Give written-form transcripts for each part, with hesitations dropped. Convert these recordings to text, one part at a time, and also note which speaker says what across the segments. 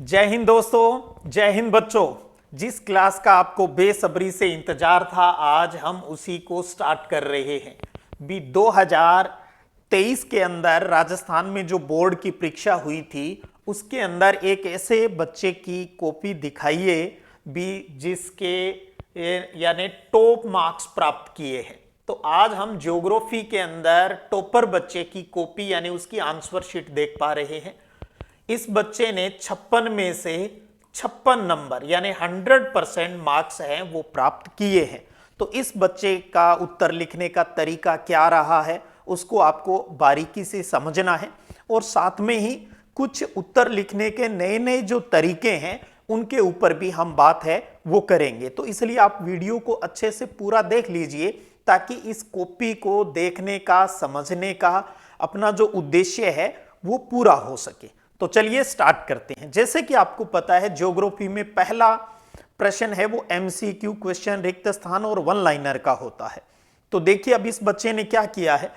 Speaker 1: जय हिंद दोस्तों, जय हिंद बच्चों। जिस क्लास का आपको बेसब्री से इंतजार था, आज हम उसी को स्टार्ट कर रहे हैं। 2023 के अंदर राजस्थान में जो बोर्ड की परीक्षा हुई थी, उसके अंदर एक ऐसे बच्चे की कॉपी दिखाइए भी जिसके यानी टॉप मार्क्स प्राप्त किए हैं। तो आज हम ज्योग्राफी के अंदर टॉपर बच्चे की कॉपी यानी उसकी आंसर शीट देख पा रहे हैं। इस बच्चे ने 56 में से 56 नंबर यानी 100% मार्क्स हैं वो प्राप्त किए हैं। तो इस बच्चे का उत्तर लिखने का तरीका क्या रहा है उसको आपको बारीकी से समझना है, और साथ में ही कुछ उत्तर लिखने के नए नए जो तरीके हैं उनके ऊपर भी हम बात है वो करेंगे। तो इसलिए आप वीडियो को अच्छे से पूरा देख लीजिए ताकि इस कॉपी को देखने का, समझने का अपना जो उद्देश्य है वो पूरा हो सके। तो चलिए स्टार्ट करते हैं। जैसे कि आपको पता है, ज्योग्राफी में पहला प्रश्न है वो एमसीक्यू क्वेश्चन, रिक्त स्थान और वन लाइनर का होता है। तो देखिए अब इस बच्चे ने क्या किया है,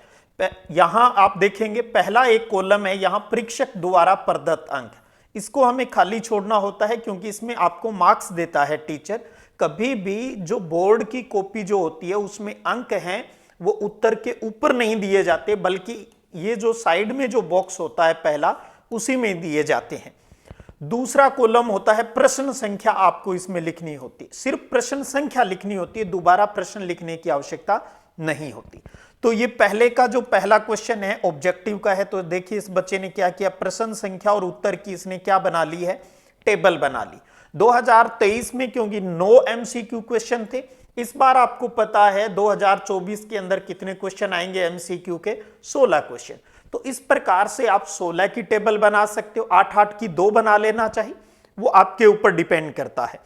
Speaker 1: यहां आप देखेंगे पहला एक कॉलम है, यहां परीक्षक द्वारा प्रदत्त अंक, इसको हमें खाली छोड़ना होता है क्योंकि इसमें आपको मार्क्स देता है टीचर। कभी भी जो बोर्ड की कॉपी जो होती है उसमें अंक हैं वो उत्तर के ऊपर नहीं दिए जाते, बल्कि ये जो साइड में जो बॉक्स होता है पहला, उसी में दिए जाते हैं। दूसरा कॉलम होता है प्रश्न संख्या, आपको इसमें लिखनी होती है, सिर्फ प्रश्न संख्या लिखनी होती है, दोबारा प्रश्न लिखने की आवश्यकता नहीं होती। तो ये पहले का जो पहला क्वेश्चन है ऑब्जेक्टिव का है। तो देखिए इस बच्चे ने क्या किया, प्रश्न संख्या और उत्तर की इसने क्या बना ली है, टेबल बना ली। 2023 में क्योंकि 9 एमसीक्यू क्वेश्चन थे, इस बार आपको पता है 2024 के अंदर कितने क्वेश्चन आएंगे एमसीक्यू के, 16 क्वेश्चन। तो इस प्रकार से आप 16 की टेबल बना सकते हो, 8-8 की 2 बना लेना चाहिए, वो आपके ऊपर डिपेंड करता है।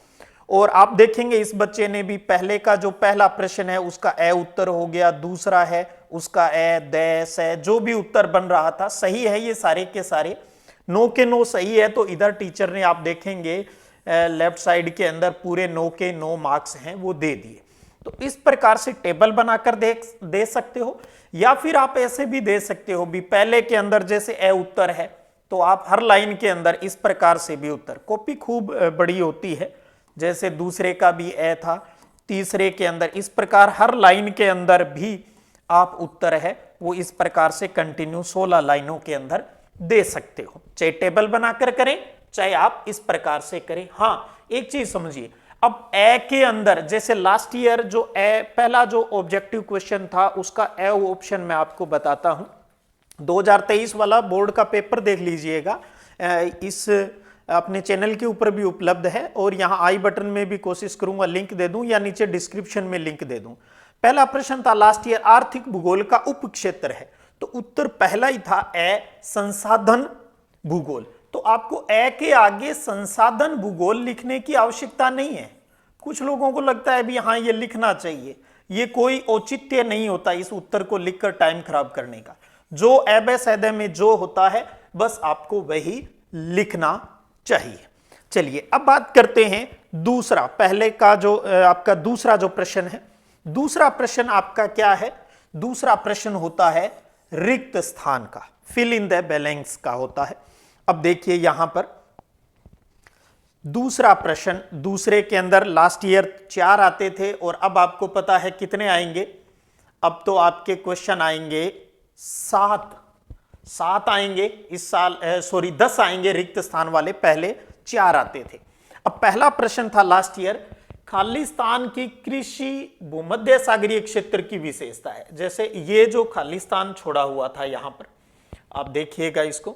Speaker 1: और आप देखेंगे इस बच्चे ने भी पहले का जो पहला प्रश्न है उसका ए उत्तर हो गया, दूसरा है उसका ए, दे, से, जो भी उत्तर बन रहा था सही है, ये सारे के सारे 9 के 9 सही है। तो इधर टीचर ने आप देखेंगे लेफ्ट साइड के अंदर पूरे 9 के 9 मार्क्स हैं वो दे दिए। तो इस प्रकार से टेबल बनाकर दे सकते हो, या फिर आप ऐसे भी दे सकते हो भी पहले के अंदर जैसे ए उत्तर है तो आप हर लाइन के अंदर इस प्रकार से भी उत्तर, कॉपी खूब बड़ी होती है, जैसे दूसरे का भी ए था, तीसरे के अंदर इस प्रकार हर लाइन के अंदर भी आप उत्तर है वो इस प्रकार से कंटिन्यू 16 लाइनों के अंदर दे सकते हो, चाहे टेबल बनाकर करें चाहे आप इस प्रकार से करें। हाँ, एक चीज समझिए, अब ए के अंदर जैसे लास्ट ईयर जो ए पहला जो ऑब्जेक्टिव क्वेश्चन था उसका ए ऑप्शन मैं आपको बताता हूं। 2023 वाला बोर्ड का पेपर देख लीजिएगा, इस अपने चैनल के ऊपर भी उपलब्ध है, और यहां आई बटन में भी कोशिश करूंगा लिंक दे दूं या नीचे डिस्क्रिप्शन में लिंक दे दूं। पहला प्रश्न था लास्ट ईयर, आर्थिक भूगोल का उप क्षेत्र है, तो उत्तर पहला ही था ए, संसाधन भूगोल। तो आपको ए के आगे संसाधन भूगोल लिखने की आवश्यकता नहीं है। कुछ लोगों को लगता है भी हाँ ये लिखना चाहिए, ये कोई औचित्य नहीं होता इस उत्तर को लिखकर टाइम खराब करने का। जो एबे सैदे में जो होता है बस आपको वही लिखना चाहिए। चलिए अब बात करते हैं दूसरा, पहले का जो आपका दूसरा जो प्रश्न है, दूसरा प्रश्न आपका क्या है, दूसरा प्रश्न होता है रिक्त स्थान का, फिल इन द ब्लैंक्स का होता है। अब देखिए यहां पर दूसरा प्रश्न, दूसरे के अंदर लास्ट ईयर 4 आते थे और अब आपको पता है कितने आएंगे, अब तो आपके क्वेश्चन आएंगे 7 आएंगे इस साल, सॉरी 10 आएंगे रिक्त स्थान वाले, पहले 4 आते थे। अब पहला प्रश्न था लास्ट ईयर, खालिस्तान की कृषि भूमध्य सागरीय क्षेत्र की विशेषता है। जैसे ये जो खालिस्तान छोड़ा हुआ था यहां पर आप देखिएगा इसको,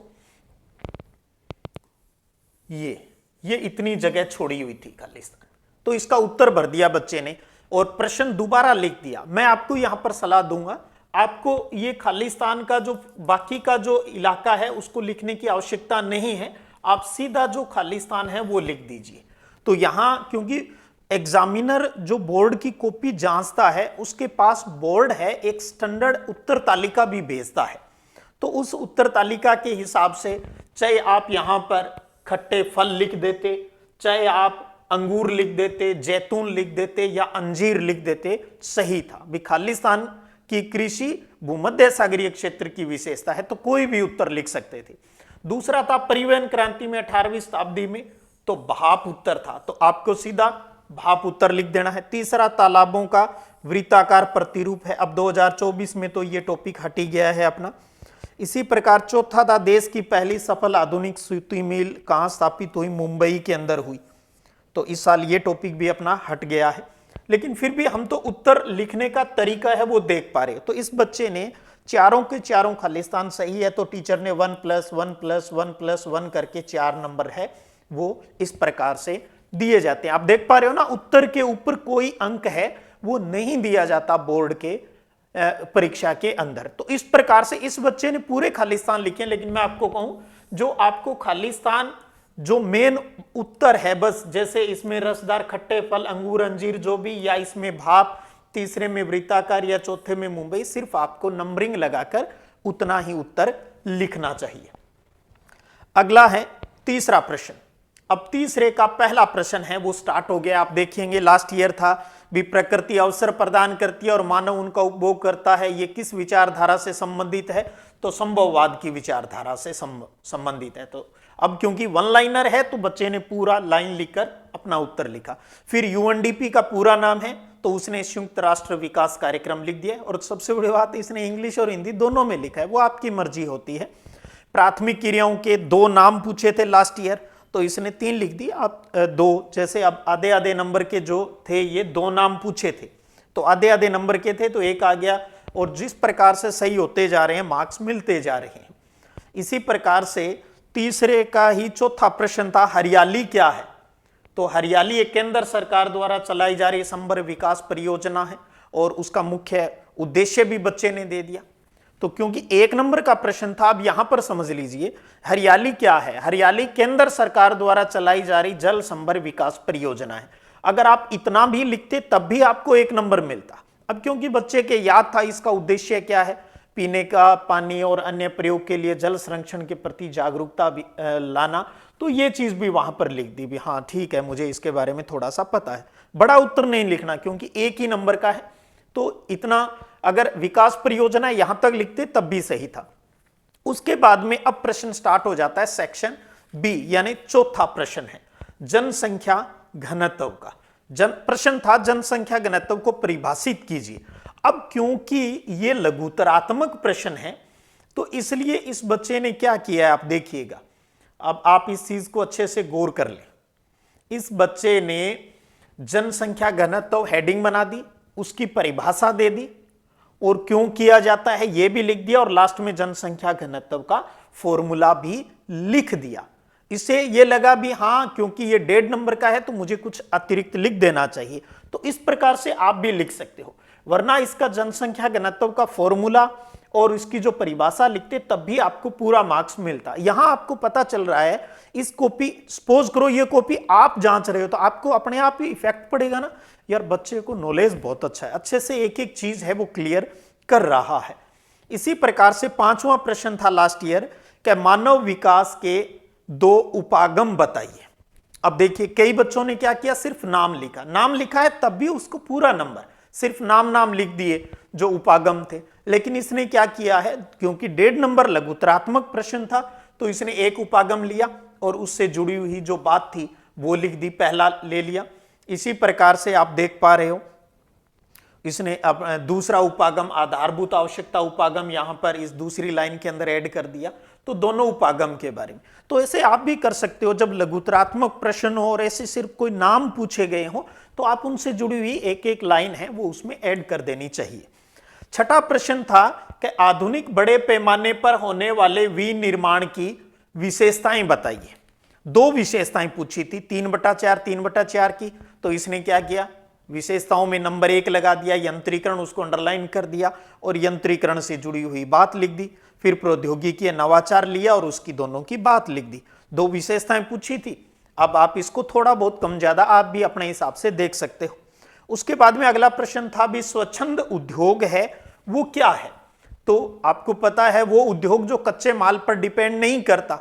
Speaker 1: ये इतनी जगह छोड़ी हुई थी खालिस्तान, तो इसका उत्तर भर दिया बच्चे ने और प्रश्न दोबारा लिख दिया। मैं आपको यहां पर सलाह दूंगा, आपको ये खालिस्तान का जो बाकी का जो इलाका है उसको लिखने की आवश्यकता नहीं है, आप सीधा जो खालिस्तान है वो लिख दीजिए। तो यहां क्योंकि एग्जामिनर जो बोर्ड की कॉपी जांचता है उसके पास बोर्ड है एक स्टैंडर्ड उत्तर तालिका भी भेजता है, तो उस उत्तर तालिका के हिसाब से चाहे आप यहां पर खट्टे फल लिख देते, चाहे आप अंगूर लिख देते, जैतून लिख देते या अंजीर लिख देते, सही था। भी खालिस्तान की कृषि भूमध्य सागरीय क्षेत्र की विशेषता है तो कोई भी उत्तर लिख सकते थे। दूसरा था परिवहन क्रांति में 18वीं शताब्दी में, तो भाप उत्तर था, तो आपको सीधा भाप उत्तर लिख देना है। तीसरा तालाबों का वृत्ताकार प्रतिरूप है। अब 2024 में तो ये टॉपिक हट ही गया है अपना। इसी प्रकार चौथा था देश की पहली सफल आधुनिक सूती मिल कहां स्थापित हुई, मुंबई के अंदर हुई, तो इस साल ये टॉपिक भी अपना हट गया है। लेकिन फिर भी हम तो उत्तर लिखने का तरीका है वो देख पा रहे हो। तो इस बच्चे ने चारों के चारों खालिस्तान सही है, तो टीचर ने 1+1+1+1 करके 4 नंबर है वो इस प्रकार से दिए जाते हैं। आप देख पा रहे हो ना, उत्तर के ऊपर कोई अंक है वो नहीं दिया जाता बोर्ड के परीक्षा के अंदर। तो इस प्रकार से इस बच्चे ने पूरे खालिस्तान लिखे। लेकिन मैं आपको कहूं, जो आपको खालिस्तान जो मेन उत्तर है, बस जैसे इसमें रसदार खट्टे फल, अंगूर, अंजीर जो भी, या इसमें भाप, तीसरे में वृत्ताकार या चौथे में मुंबई, सिर्फ आपको नंबरिंग लगाकर उतना ही उत्तर लिखना चाहिए। अगला है तीसरा प्रश्न। अब तीसरे का पहला प्रश्न है वो स्टार्ट हो गया। आप देखेंगे लास्ट ईयर था भी प्रकृति अवसर प्रदान करती है और मानव उनका उपभोग करता है, ये किस विचारधारा से संबंधित है, तो संभववाद की विचारधारा से संबंधित है। तो अब क्योंकि वन लाइनर है तो बच्चे ने पूरा लाइन लिखकर अपना उत्तर लिखा। फिर यूएनडीपी का पूरा नाम है तो उसने संयुक्त राष्ट्र विकास कार्यक्रम लिख दिया, और सबसे बड़ी बात इसने इंग्लिश और हिंदी दोनों में लिखा है, वो आपकी मर्जी होती है। प्राथमिक क्रियाओं के 2 नाम पूछे थे लास्ट ईयर, तो इसने 3 लिख दिए। आप 2, जैसे अब आधे आधे नंबर के जो थे ये 2 नाम पूछे थे, तो आधे आधे नंबर के थे तो 1 आ गया, और जिस प्रकार से सही होते जा रहे हैं मार्क्स मिलते जा रहे हैं। इसी प्रकार से तीसरे का ही चौथा प्रश्न था हरियाली क्या है, तो हरियाली एक केंद्र सरकार द्वारा चलाई जा रही समग्र विकास परियोजना है, और उसका मुख्य उद्देश्य भी बच्चे ने दे दिया। तो क्योंकि 1 नंबर का प्रश्न था, अब यहां पर समझ लीजिए हरियाली क्या है। हरियाली केंद्र सरकार द्वारा चलाई जा रही जल समग्र विकास परियोजना है। अगर आप इतना भी लिखते तब भी आपको 1 नंबर मिलता। अब क्योंकि बच्चे के याद था इसका उद्देश्य क्या है, पीने का पानी और अन्य प्रयोग के लिए जल संरक्षण के प्रति जागरूकता लाना, तो ये चीज भी वहां पर लिख दी भी, हाँ ठीक है मुझे इसके बारे में थोड़ा सा पता है। बड़ा उत्तर नहीं लिखना क्योंकि 1 ही नंबर का है, तो इतना अगर विकास परियोजना यहां तक लिखते तब भी सही था। उसके बाद में अब प्रश्न स्टार्ट हो जाता है सेक्शन बी, यानी चौथा प्रश्न है जनसंख्या घनत्व का। प्रश्न था जनसंख्या घनत्व को परिभाषित कीजिए। अब क्योंकि ये लघुतरात्मक प्रश्न है तो इसलिए इस बच्चे ने क्या किया है आप देखिएगा। अब आप इस चीज को अच्छे से गौर कर लें। इस बच्चे ने जनसंख्या घनत्व हेडिंग बना दी, उसकी परिभाषा दे दी, और क्यों किया जाता है यह भी लिख दिया, और लास्ट में जनसंख्या घनत्व का फॉर्मूला भी लिख दिया। इससे यह लगा भी हाँ क्योंकि ये 1.5 नंबर का है तो मुझे कुछ अतिरिक्त लिख देना चाहिए। तो इस प्रकार से आप भी लिख सकते हो, वरना इसका जनसंख्या घनत्व का फॉर्मूला और इसकी जो परिभाषा लिखते तब भी आपको पूरा मार्क्स मिलता। यहां आपको पता चल रहा है इस कॉपी, सपोज करो ये कॉपी आप जांच रहे हो तो आपको अपने आप ही इफेक्ट पड़ेगा ना, यार बच्चे को नॉलेज बहुत अच्छा है, अच्छे से एक एक चीज है वो क्लियर कर रहा है। इसी प्रकार से 5वां प्रश्न था लास्ट ईयर कि मानव विकास के 2 उपागम बताइए। अब देखिए कई बच्चों ने क्या किया, सिर्फ नाम लिखा, नाम लिखा है तब भी उसको पूरा नंबर, सिर्फ नाम लिख दिए जो उपागम थे। लेकिन इसने क्या किया है, क्योंकि 1.5 नंबर लघुतरात्मक प्रश्न था तो इसने 1 उपागम लिया और उससे जुड़ी हुई जो बात थी वो लिख दी, पहला ले लिया। इसी प्रकार से आप देख पा रहे हो इसने अब दूसरा उपागम आधारभूत आवश्यकता उपागम यहां पर इस दूसरी लाइन के अंदर ऐड कर दिया, तो दोनों उपागम के बारे में। तो ऐसे आप भी कर सकते हो, जब लघुतरात्मक प्रश्न हो और ऐसे सिर्फ कोई नाम पूछे गए हो तो आप उनसे जुड़ी हुई एक एक लाइन है वो उसमें ऐड कर देनी चाहिए। 6ठा प्रश्न था कि आधुनिक बड़े पैमाने पर होने वाले विनिर्माण की विशेषताएं बताइए। 2 विशेषताएं पूछी थी, 3/4 3/4 की, तो इसने क्या किया, विशेषताओं में नंबर 1 लगा दिया, यंत्रीकरण उसको अंडरलाइन कर दिया और यंत्रीकरण से जुड़ी हुई बात लिख दी। फिर प्रौद्योगिकी नवाचार लिया और उसकी दोनों की बात लिख दी। 2 विशेषताएं पूछी थी, अब आप इसको थोड़ा बहुत कम ज्यादा आप भी अपने हिसाब से देख सकते हो। उसके बाद में अगला प्रश्न था भी स्वच्छंद उद्योग है वो क्या है, तो आपको पता है वो उद्योग जो कच्चे माल पर डिपेंड नहीं करता,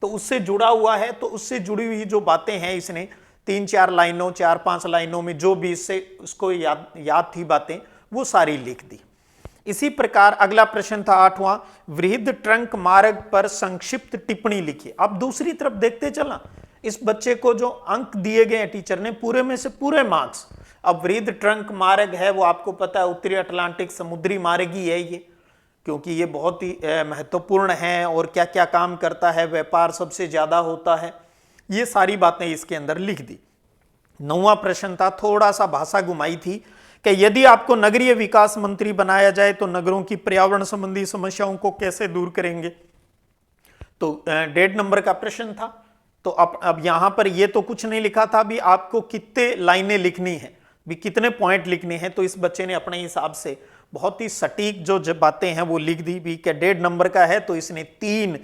Speaker 1: तो उससे जुड़ा हुआ है, तो उससे जुड़ी हुई जो बातें हैं इसने 3-4 लाइनों 4-5 लाइनों में जो भी इससे उसको याद थी बातें वो सारी लिख दी। इसी प्रकार अगला प्रश्न था 8वां, वृहद ट्रंक मार्ग पर संक्षिप्त टिप्पणी लिखिए। अब दूसरी तरफ देखते चलना, इस बच्चे को जो अंक दिए गए हैं टीचर ने, पूरे में से पूरे मार्क्स। अब वृहद ट्रंक मार्ग है, वो आपको पता है उत्तरी अटलांटिक समुद्री मार्ग ही है ये, क्योंकि ये बहुत ही महत्वपूर्ण है और क्या क्या काम करता है, व्यापार सबसे ज्यादा होता है, ये सारी बातें इसके अंदर लिख दी। 9वां प्रश्न था, थोड़ा सा भाषा घुमाई थी कि यदि आपको नगरीय विकास मंत्री बनाया जाए तो नगरों की पर्यावरण संबंधी समस्याओं को कैसे दूर करेंगे। तो 1.5 नंबर का प्रश्न था। तो अब यहां पर ये तो कुछ नहीं लिखा था, भी आपको कितने लाइनें लिखनी है, भी कितने पॉइंट लिखने हैं, तो इस बच्चे ने अपने हिसाब से बहुत ही सटीक जो बातें हैं वो लिख दी भी कि 1.5 नंबर का है, तो इसने 3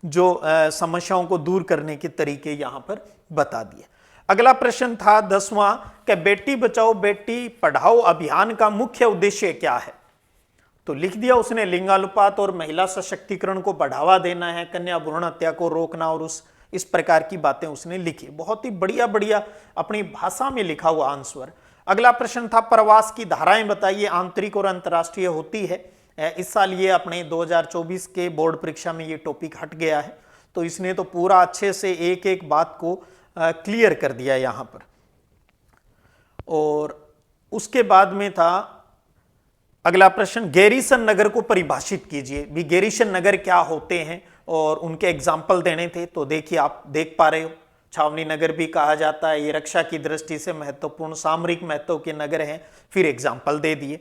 Speaker 1: जो समस्याओं को दूर करने के तरीके यहां पर बता दिए। अगला प्रश्न था 10वां कि बेटी बचाओ बेटी पढ़ाओ अभियान का मुख्य उद्देश्य क्या है। तो लिख दिया उसने, लिंगानुपात और महिला सशक्तिकरण को बढ़ावा देना है, कन्या भ्रूण हत्या को रोकना, और इस प्रकार की बातें उसने लिखी। बहुत ही बढ़िया बढ़िया अपनी भाषा में लिखा हुआ आंसर। अगला प्रश्न था, प्रवास की धाराएं बताइए, आंतरिक और अंतर्राष्ट्रीय होती है। इस साल ये अपने 2024 के बोर्ड परीक्षा में ये टॉपिक हट गया है, तो इसने तो पूरा अच्छे से एक एक बात को क्लियर कर दिया यहां पर। और उसके बाद में था अगला प्रश्न, गैरीसन नगर को परिभाषित कीजिए। भी गैरीसन नगर क्या होते हैं और उनके एग्जाम्पल देने थे। तो देखिए, आप देख पा रहे हो, छावनी नगर भी कहा जाता है, ये रक्षा की दृष्टि से महत्वपूर्ण सामरिक महत्व के नगर हैं, फिर एग्जाम्पल दे दिए।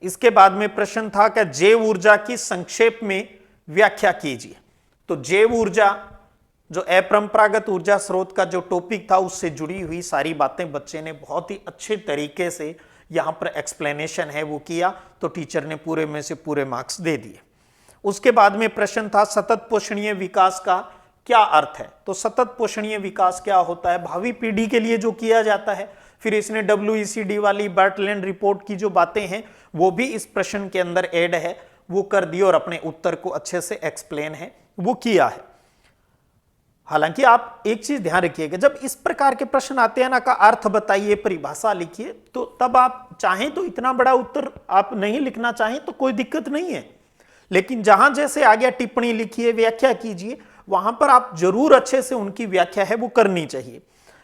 Speaker 1: इसके बाद में प्रश्न था कि जैव ऊर्जा की संक्षेप में व्याख्या कीजिए। तो जैव ऊर्जा जो अपरंपरागत ऊर्जा स्रोत का जो टॉपिक था, उससे जुड़ी हुई सारी बातें बच्चे ने बहुत ही अच्छे तरीके से यहां पर एक्सप्लेनेशन है वो किया, तो टीचर ने पूरे में से पूरे मार्क्स दे दिए। उसके बाद में प्रश्न था, सतत पोषणीय विकास का क्या अर्थ है। तो सतत पोषणीय विकास क्या होता है, भावी पीढ़ी के लिए जो किया जाता है। फिर इसने WECD वाली बर्टलैंड रिपोर्ट की जो बातें हैं वो भी इस प्रश्न के अंदर ऐड है, वो कर दी और अपने उत्तर को अच्छे से एक्सप्लेन है वो किया है। हालांकि आप एक चीज ध्यान रखिएगा, जब इस प्रकार के प्रश्न आते हैं ना, का अर्थ बताइए, परिभाषा लिखिए, तो तब आप चाहें तो इतना बड़ा उत्तर आप नहीं लिखना चाहें तो कोई दिक्कत नहीं है, लेकिन जहां जैसे आ गया टिप्पणी लिखिए, व्याख्या कीजिए, वहां पर आप जरूर अच्छे से उनकी व्याख्या है वो करनी चाहिए।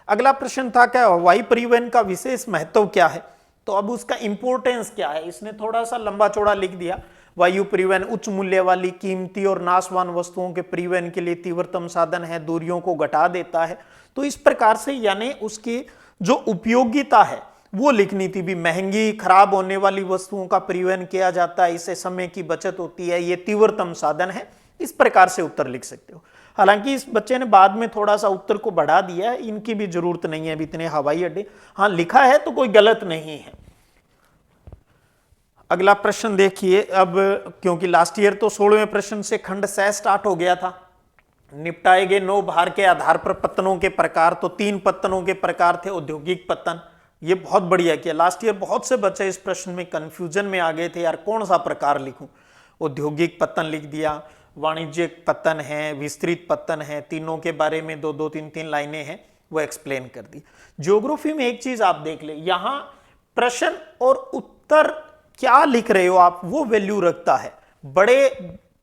Speaker 1: अगला प्रश्न था, क्या हवाई परिवहन का विशेष महत्व क्या है। तो अब उसका इंपोर्टेंस क्या है, इसने थोड़ा सा लंबा चौड़ा लिख दिया। वायु परिवहन उच्च मूल्य वाली कीमती और नाशवान वस्तुओं के परिवहन के लिए तीव्रतम साधन है, दूरियों को घटा देता है। तो इस प्रकार से यानी उसकी जो उपयोगिता है वो लिखनी थी, भी महंगी खराब होने वाली वस्तुओं का परिवहन किया जाता है, इससे समय की बचत होती है, ये तीव्रतम साधन है। इस प्रकार से उत्तर लिख सकते हो। हालांकि इस बच्चे ने बाद में थोड़ा सा उत्तर को बढ़ा दिया है, इनकी भी जरूरत नहीं है, इतने हवाई अड्डे, हाँ लिखा है तो कोई गलत नहीं है। अगला प्रश्न देखिए, अब क्योंकि लास्ट ईयर तो 16वें प्रश्न से खंड 6 स्टार्ट हो गया था, निपटाए गए 9 भार के आधार पर पत्तनों के प्रकार। तो 3 पत्तनों के प्रकार थे, औद्योगिक पत्तन, ये बहुत बढ़िया किया। लास्ट ईयर बहुत से बच्चे इस प्रश्न में कंफ्यूजन में आ गए थे, यार कौन सा प्रकार लिखूं। औद्योगिक पत्तन लिख दिया, वाणिज्यिक पत्तन है, विस्तृत पत्तन है, तीनों के बारे में 2-2, 3-3 लाइनें हैं वो एक्सप्लेन कर दी। ज्योग्राफी में एक चीज आप देख ले, यहां प्रश्न और उत्तर क्या लिख रहे हो आप वो वैल्यू रखता है, बड़े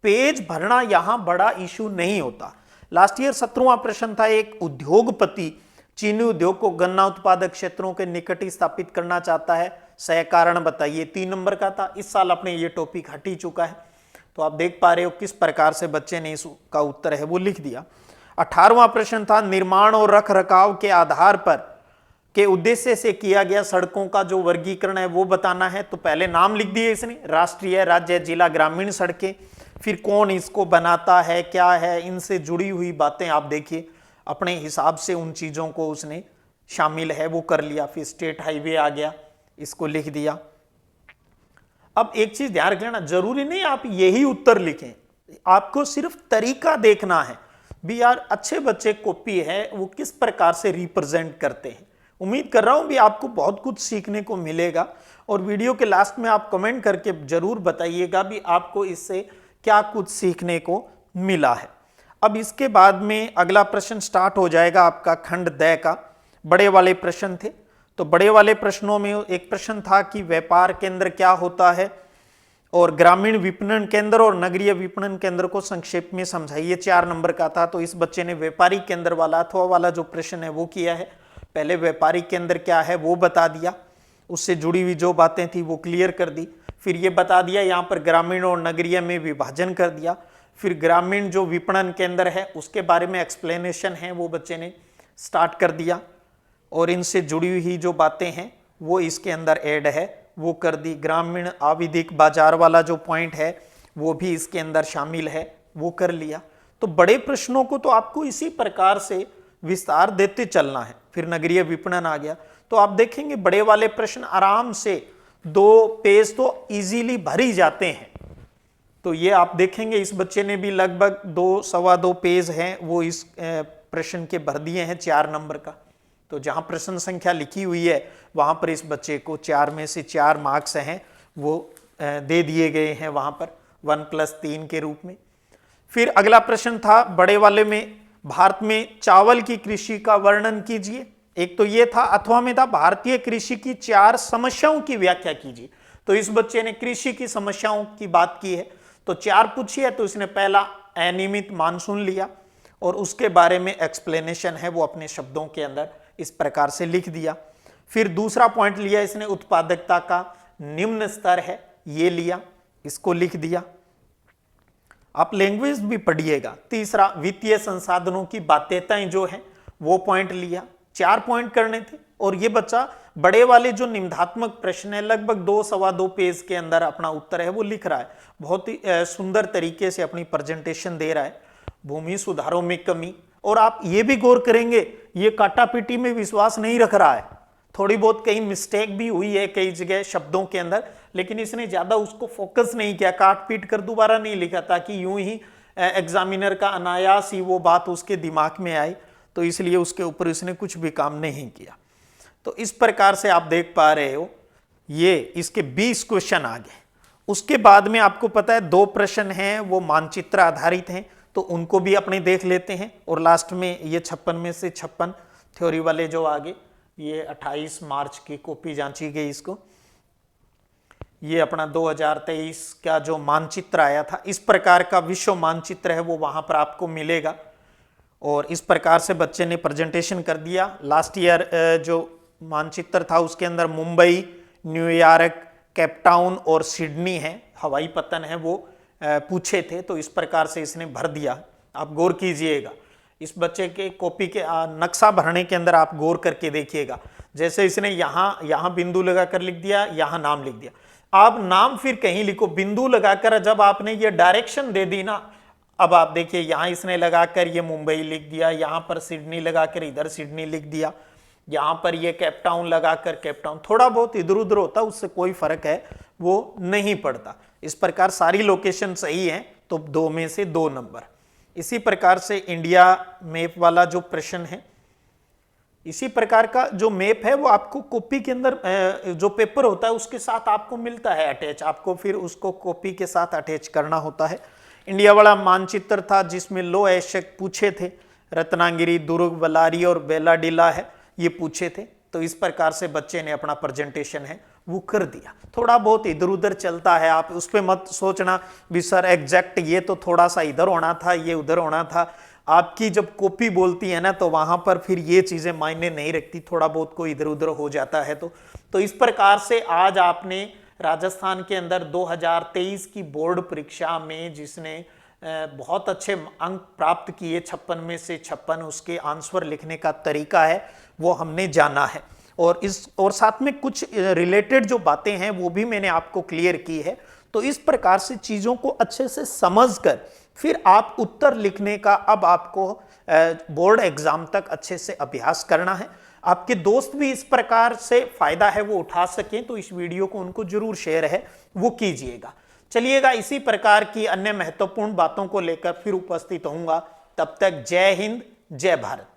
Speaker 1: पेज भरना यहां बड़ा इशू नहीं होता। लास्ट ईयर 17वां प्रश्न था, एक उद्योगपति चीनी उद्योग को गन्ना उत्पादक क्षेत्रों के निकट ही स्थापित करना चाहता है, सह कारण बताइए, 3 नंबर का था। इस साल अपने ये टॉपिक हट ही चुका है, तो आप देख पा रहे हो किस प्रकार से बच्चे ने इसका उत्तर है वो लिख दिया। 18वां प्रश्न था, निर्माण और रख रखाव के आधार पर के उद्देश्य से किया गया सड़कों का जो वर्गीकरण है वो बताना है। तो पहले नाम लिख दिए इसने, राष्ट्रीय, राज्य, जिला, ग्रामीण सड़कें, फिर कौन इसको बनाता है, क्या है, इनसे जुड़ी हुई बातें आप देखिए, अपने हिसाब से उन चीजों को उसने शामिल है वो कर लिया। फिर स्टेट हाईवे आ गया, इसको लिख दिया। अब एक चीज ध्यान रख लेना, जरूरी नहीं आप यही उत्तर लिखें, आपको सिर्फ तरीका देखना है भी यार अच्छे बच्चे कॉपी है वो किस प्रकार से रिप्रेजेंट करते हैं। उम्मीद कर रहा हूं भी आपको बहुत कुछ सीखने को मिलेगा, और वीडियो के लास्ट में आप कमेंट करके जरूर बताइएगा भी आपको इससे क्या कुछ सीखने को मिला है। अब इसके बाद में अगला प्रश्न स्टार्ट हो जाएगा आपका खंड 10 का। बड़े वाले प्रश्न थे, तो बड़े वाले प्रश्नों में एक प्रश्न था कि व्यापार केंद्र क्या होता है, और ग्रामीण विपणन केंद्र और नगरीय विपणन केंद्र को संक्षेप में समझाइए, 4 नंबर का था। तो इस बच्चे ने व्यापारिक केंद्र वाला अथवा वाला जो प्रश्न है वो किया है। पहले व्यापारिक केंद्र क्या है वो बता दिया, उससे जुड़ी हुई जो बातें थी वो क्लियर कर दी। फिर ये बता दिया यहाँ पर ग्रामीण और नगरीय में विभाजन कर दिया। फिर ग्रामीण जो विपणन केंद्र है उसके बारे में एक्सप्लेनेशन है वो बच्चे ने स्टार्ट कर दिया, और इनसे जुड़ी हुई जो बातें हैं वो इसके अंदर ऐड है वो कर दी। ग्रामीण आविदिक बाजार वाला जो पॉइंट है वो भी इसके अंदर शामिल है वो कर लिया। तो बड़े प्रश्नों को तो आपको इसी प्रकार से विस्तार देते चलना है। फिर नगरीय विपणन आ गया, तो आप देखेंगे बड़े वाले प्रश्न आराम से 2 पेज तो इजीली भर ही जाते हैं। तो ये आप देखेंगे इस बच्चे ने भी लगभग 2 सवा 2 पेज हैं वो इस प्रश्न के भर दिए हैं 4 नंबर का। तो जहां प्रश्न संख्या लिखी हुई है वहां पर इस बच्चे को 4 में से 4 मार्क्स हैं वो दे दिए गए हैं वहां पर 1+3 के रूप में। फिर अगला प्रश्न था बड़े वाले में, भारत में चावल की कृषि का वर्णन कीजिए। एक तो ये था, अथवा में था भारतीय कृषि की 4 समस्याओं की व्याख्या कीजिए। तो इस बच्चे ने कृषि की समस्याओं की बात की है, तो 4 पूछी है। तो इसने पहला अनियमित मानसून लिया और उसके बारे में एक्सप्लेनेशन है वो अपने शब्दों के अंदर इस प्रकार से लिख दिया। फिर दूसरा पॉइंट लिया इसने, उत्पादकता का निम्न स्तर है ये लिया, इसको लिख दिया। आप लैंग्वेज भी पढ़िएगा। तीसरा वित्तीय संसाधनों की बाध्यताएं जो है वो पॉइंट लिया। 4 पॉइंट करने थे, और ये बच्चा बड़े वाले जो निबंधात्मक प्रश्न है लगभग 2 सवा 2 पेज के अंदर अपना उत्तर है वो लिख रहा है। बहुत ही सुंदर तरीके से अपनी प्रेजेंटेशन दे रहा है। भूमि सुधारों में कमी, और आप ये भी गौर करेंगे ये काटापीटी में विश्वास नहीं रख रहा है। थोड़ी बहुत कहीं मिस्टेक भी हुई है कई जगह शब्दों के अंदर, लेकिन इसने ज्यादा उसको फोकस नहीं किया, काट पीट कर दोबारा नहीं लिखा ताकि यूं ही एग्जामिनर का अनायास ही वो बात उसके दिमाग में आई। तो इसलिए उसके ऊपर इसने कुछ भी काम नहीं किया। तो इस प्रकार से आप देख पा रहे हो ये इसके 20 क्वेश्चन आ गए। उसके बाद में आपको पता है 2 प्रश्न हैं वो मानचित्र आधारित हैं, तो उनको भी अपने देख लेते हैं। और लास्ट में ये 56 में से 56 थ्योरी वाले जो आगे, ये 28 मार्च की कॉपी जांची गई इसको। ये अपना 2023 का जो मानचित्र आया था, इस प्रकार का विश्व मानचित्र है वो वहां पर आपको मिलेगा। और इस प्रकार से बच्चे ने प्रेजेंटेशन कर दिया। लास्ट ईयर जो मानचित्र था उसके अंदर मुंबई, न्यूयॉर्क, केपटाउन और सिडनी है, हवाई पतन है वो पूछे थे। तो इस प्रकार से इसने भर दिया। आप गौर कीजिएगा इस बच्चे के कॉपी के नक्शा भरने के अंदर, आप गौर करके देखिएगा। जैसे इसने यहाँ बिंदु लगाकर लिख दिया, यहाँ नाम लिख दिया। आप नाम फिर कहीं लिखो, बिंदु लगाकर जब आपने ये डायरेक्शन दे दी ना, अब आप देखिए यहाँ इसने लगाकर ये मुंबई लिख दिया, यहाँ पर सिडनी लगाकर इधर सिडनी लिख दिया, यहाँ पर ये केपटाउन लगाकर केपटाउन। थोड़ा बहुत इधर उधर होता, उससे कोई फर्क है वो नहीं पड़ता। इस प्रकार सारी लोकेशन सही है तो 2 में से 2 नंबर। इसी प्रकार से इंडिया मैप वाला जो प्रश्न है, इसी प्रकार का जो मैप है वो आपको कॉपी के अंदर जो पेपर होता है उसके साथ आपको मिलता है अटैच, आपको फिर उसको कॉपी के साथ अटैच करना होता है। इंडिया वाला मानचित्र था जिसमें लो एशक पूछे थे, रत्नागिरी, दुर्ग, बल्लारी और बेलाडीला है ये पूछे थे। तो इस प्रकार से बच्चे ने अपना प्रेजेंटेशन है वो कर दिया। थोड़ा बहुत इधर उधर चलता है, आप उस पर मत सोचना भी सर एग्जैक्ट ये तो थोड़ा सा इधर होना था, ये उधर होना था। आपकी जब कॉपी बोलती है ना तो वहां पर फिर ये चीजें मायने नहीं रखती, थोड़ा बहुत कोई इधर उधर हो जाता है। तो इस प्रकार से आज आपने राजस्थान के अंदर 2023 की बोर्ड परीक्षा में जिसने बहुत अच्छे अंक प्राप्त किए, 56 में से 56, उसके आंसर लिखने का तरीका है वो हमने जाना है। और साथ में कुछ रिलेटेड जो बातें हैं वो भी मैंने आपको क्लियर की है। तो इस प्रकार से चीजों को अच्छे से समझकर फिर आप उत्तर लिखने का अब आपको बोर्ड एग्जाम तक अच्छे से अभ्यास करना है। आपके दोस्त भी इस प्रकार से फायदा है वो उठा सकें तो इस वीडियो को उनको जरूर शेयर है वो कीजिएगा। चलिएगा, इसी प्रकार की अन्य महत्वपूर्ण बातों को लेकर फिर उपस्थित होऊंगा। तब तक जय हिंद, जय भारत।